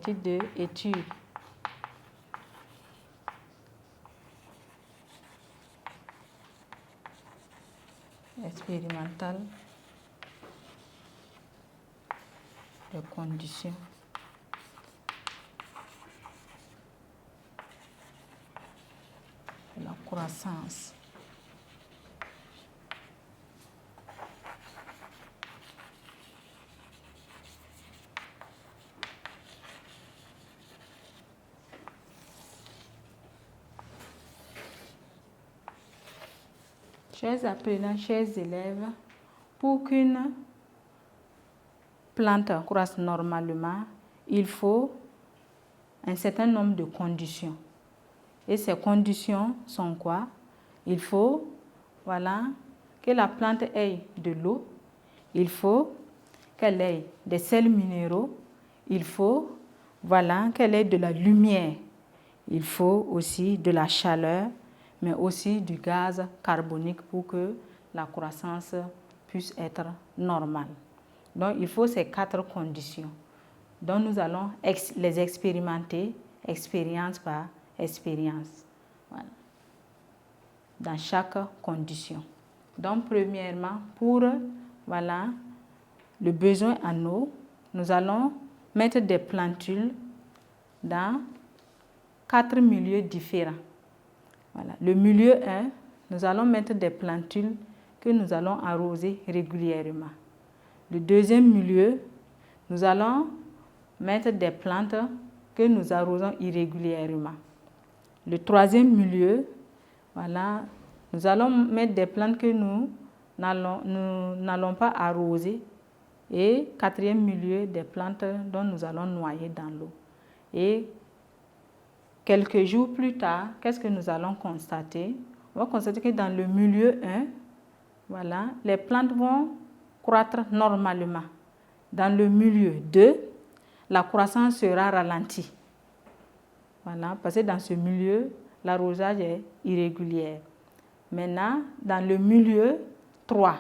Étude 2, étude. Expérimentale de conditions. De la croissance. Chers apprenants, chers élèves, pour qu'une plante croisse normalement, il faut un certain nombre de conditions. Et ces conditions sont quoi? Il faut, que la plante ait de l'eau, il faut qu'elle ait des sels minéraux, il faut, qu'elle ait de la lumière, il faut aussi de la chaleur, mais aussi du gaz carbonique pour que la croissance puisse être normale. Donc, il faut ces 4 conditions. Donc, nous allons les expérimenter, expérience par expérience, dans chaque condition. Donc, premièrement, pour le besoin en eau, nous allons mettre des plantules dans 4 milieux différents. Le milieu 1, nous allons mettre des plantules que nous allons arroser régulièrement. Le deuxième milieu, nous allons mettre des plantes que nous arrosons irrégulièrement. Le troisième milieu, nous allons mettre des plantes que nous n'allons pas arroser. Et quatrième milieu, des plantes dont nous allons noyer dans l'eau. Et quelques jours plus tard, qu'est-ce que nous allons constater? On va constater que dans le milieu 1, les plantes vont croître normalement. Dans le milieu 2, la croissance sera ralentie. Parce que dans ce milieu, l'arrosage est irrégulier. Maintenant, dans le milieu 3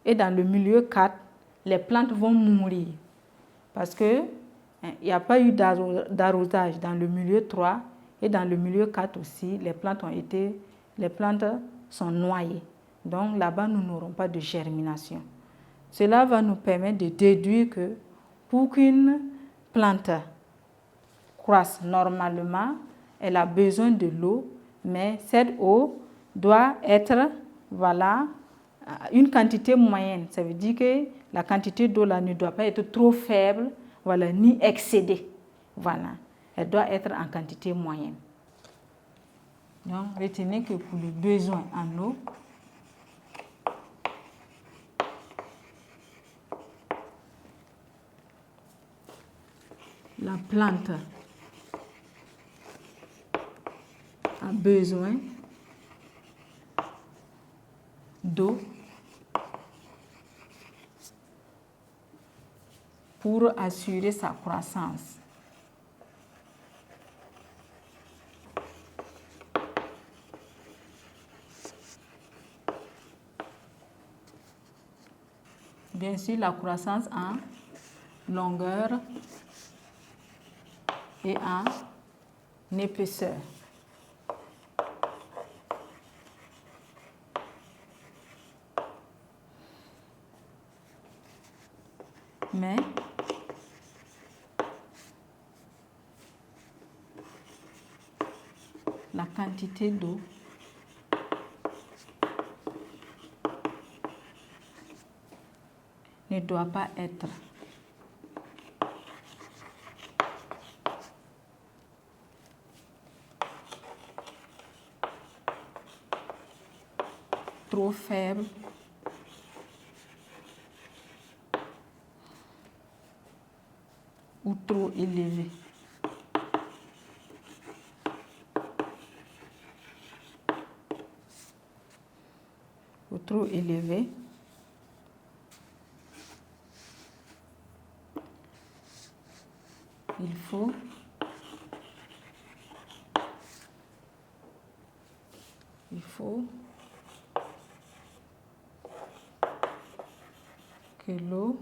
et dans le milieu 4, les plantes vont mourir. Parce qu'il n'y a pas eu d'arrosage dans le milieu 3 et dans le milieu 4 aussi, les plantes sont noyées. Donc là-bas, nous n'aurons pas de germination. Cela va nous permettre de déduire que pour qu'une plante croisse normalement, elle a besoin de l'eau, mais cette eau doit être une quantité moyenne. Ça veut dire que la quantité d'eau là ne doit pas être trop faible, ni excédée. Elle doit être en quantité moyenne. Donc, retenez que pour le besoin en eau, la plante a besoin d'eau pour assurer sa croissance. Bien sûr, la croissance en longueur et en épaisseur. Mais la quantité d'eau ne doit pas être trop faible ou trop élevée. Ou trop élevée. Il faut que l'eau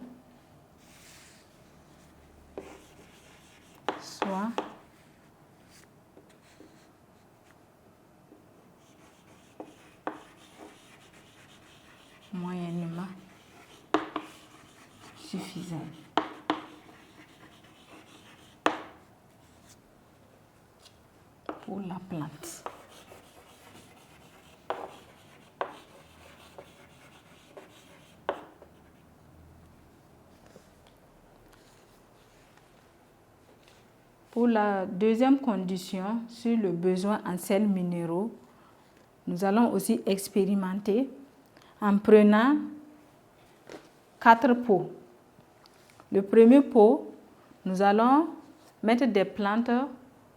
suffisant. Pour la plante. Pour la deuxième condition, sur le besoin en sels minéraux, nous allons aussi expérimenter en prenant 4 pots. Le premier pot, nous allons mettre des plantes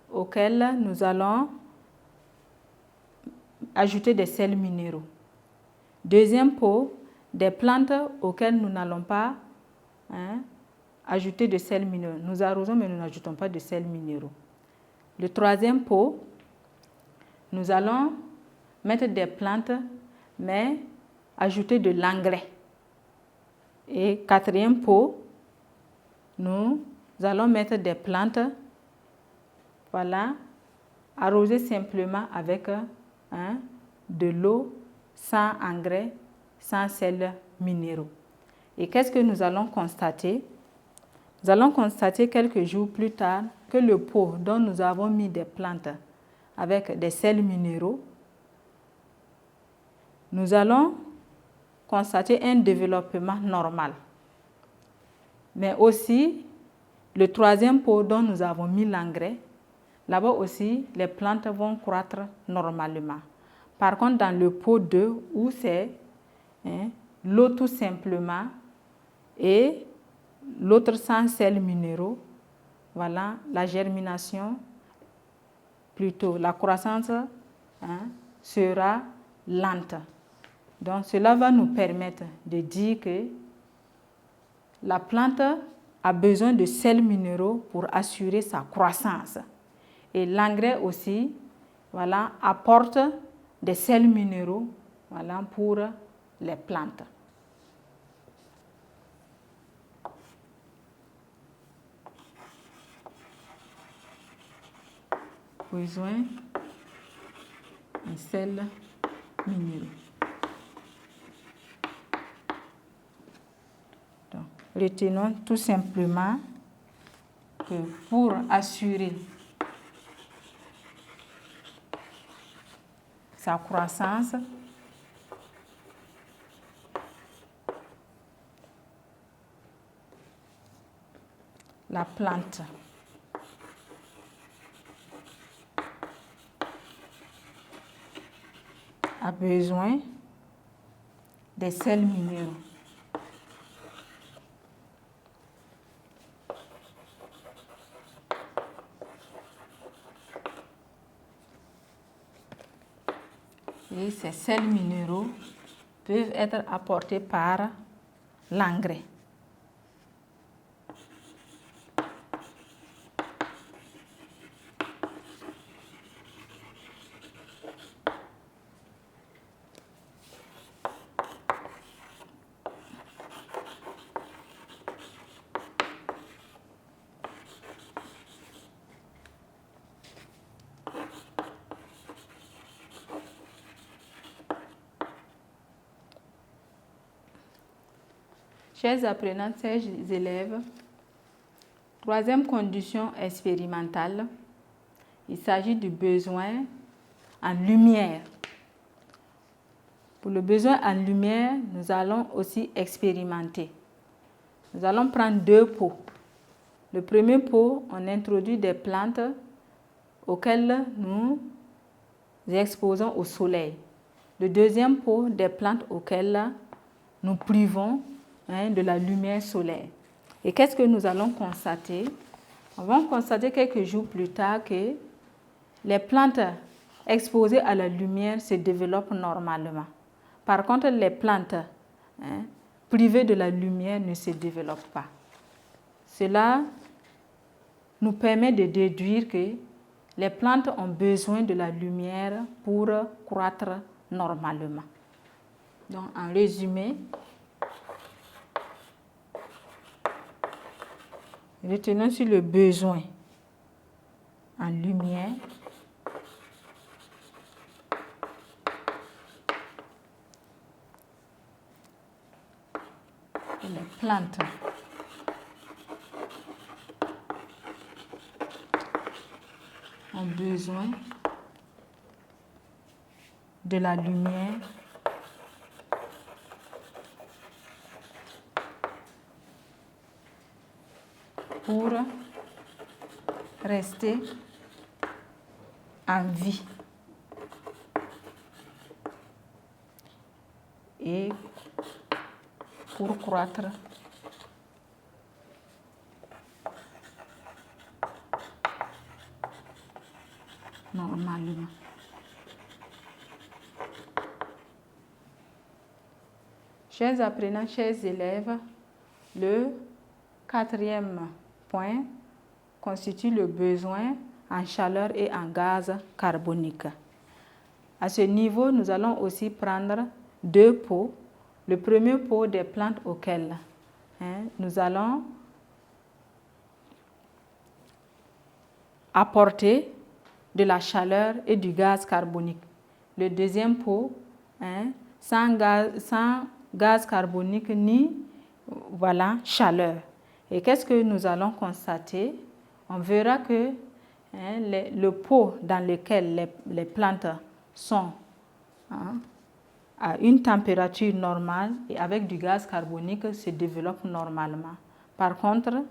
auxquelles nous allons ajouter des sels minéraux. Deuxième pot, des plantes auxquelles nous n'allons pas ajouter de sels minéraux. Nous arrosons, mais nous n'ajoutons pas de sels minéraux. Le troisième pot, nous allons mettre des plantes, mais ajouter de l'engrais. Et quatrième pot, nous allons mettre des plantes, voilà, arroser simplement avec de l'eau, sans engrais, sans sels minéraux. Et qu'est-ce que nous allons constater? Nous allons constater quelques jours plus tard que le pot dont nous avons mis des plantes avec des sels minéraux, nous allons constater un développement normal. Mais aussi, le troisième pot dont nous avons mis l'engrais, là-bas aussi, les plantes vont croître normalement. Par contre, dans le pot 2, où c'est l'eau tout simplement et l'autre sans sels minéraux, voilà, la germination, plutôt la croissance sera lente. Donc cela va nous permettre de dire que la plante a besoin de sels minéraux pour assurer sa croissance. Et l'engrais aussi, voilà, apporte des sels minéraux, voilà, pour les plantes. Besoin de sels minéraux. Donc, retenons tout simplement que pour assurer sa croissance, la plante a besoin des sels minéraux. Et ces sels minéraux peuvent être apportés par l'engrais. Chers apprenants, chers élèves, troisième condition expérimentale, il s'agit du besoin en lumière. Pour le besoin en lumière, nous allons aussi expérimenter. Nous allons prendre 2 pots. Le premier pot, on introduit des plantes auxquelles nous exposons au soleil. Le deuxième pot, des plantes auxquelles nous privons de la lumière solaire. Et qu'est-ce que nous allons constater? On va constater quelques jours plus tard que les plantes exposées à la lumière se développent normalement. Par contre, les plantes privées de la lumière ne se développent pas. Cela nous permet de déduire que les plantes ont besoin de la lumière pour croître normalement. Donc, en résumé, retenons sur le besoin en lumière. Et les plantes ont besoin de la lumière pour rester en vie et pour croître normalement. Chers apprenants, chers élèves, le quatrième point constitue le besoin en chaleur et en gaz carbonique. À ce niveau, nous allons aussi prendre deux pots. Le premier pot des plantes auxquelles nous allons apporter de la chaleur et du gaz carbonique. Le deuxième pot, sans gaz carbonique ni chaleur. Et qu'est-ce que nous allons constater? On verra que le pot dans lequel les plantes sont à une température normale et avec du gaz carbonique se développent normalement. Par contre,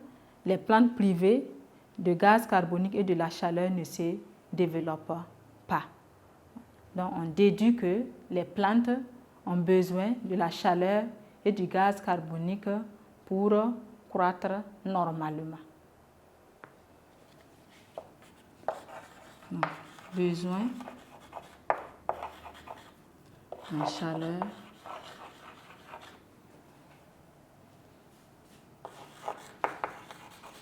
les plantes privées de gaz carbonique et de la chaleur ne se développent pas. Donc on déduit que les plantes ont besoin de la chaleur et du gaz carbonique pour croître normalement. Donc, besoin en chaleur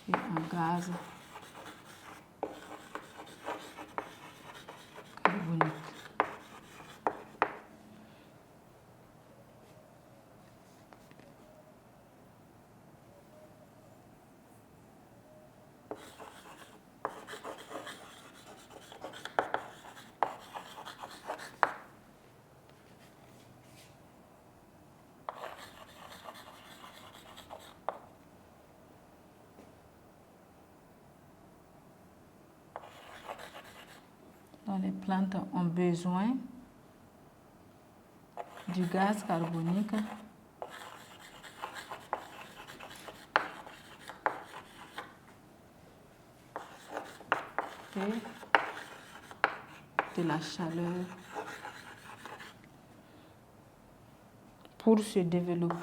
et en gaz carbonique. Donc, les plantes ont besoin du gaz carbonique et de la chaleur pour se développer.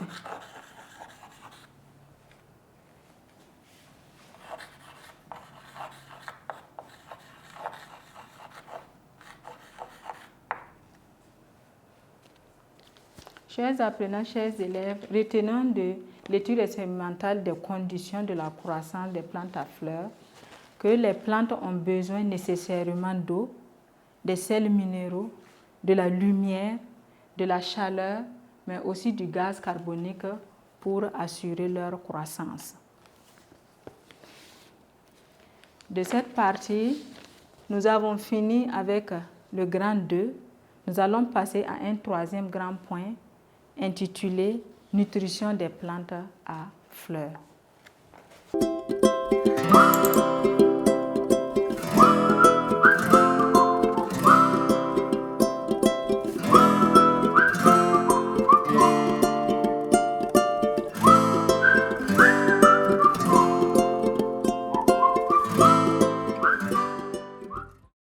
Chers apprenants, chers élèves, retenons de l'étude expérimentale des conditions de la croissance des plantes à fleurs que les plantes ont besoin nécessairement d'eau, des sels minéraux, de la lumière, de la chaleur, mais aussi du gaz carbonique pour assurer leur croissance. De cette partie, nous avons fini avec le grand 2. Nous allons passer à un troisième grand point intitulé « Nutrition des plantes à fleurs ».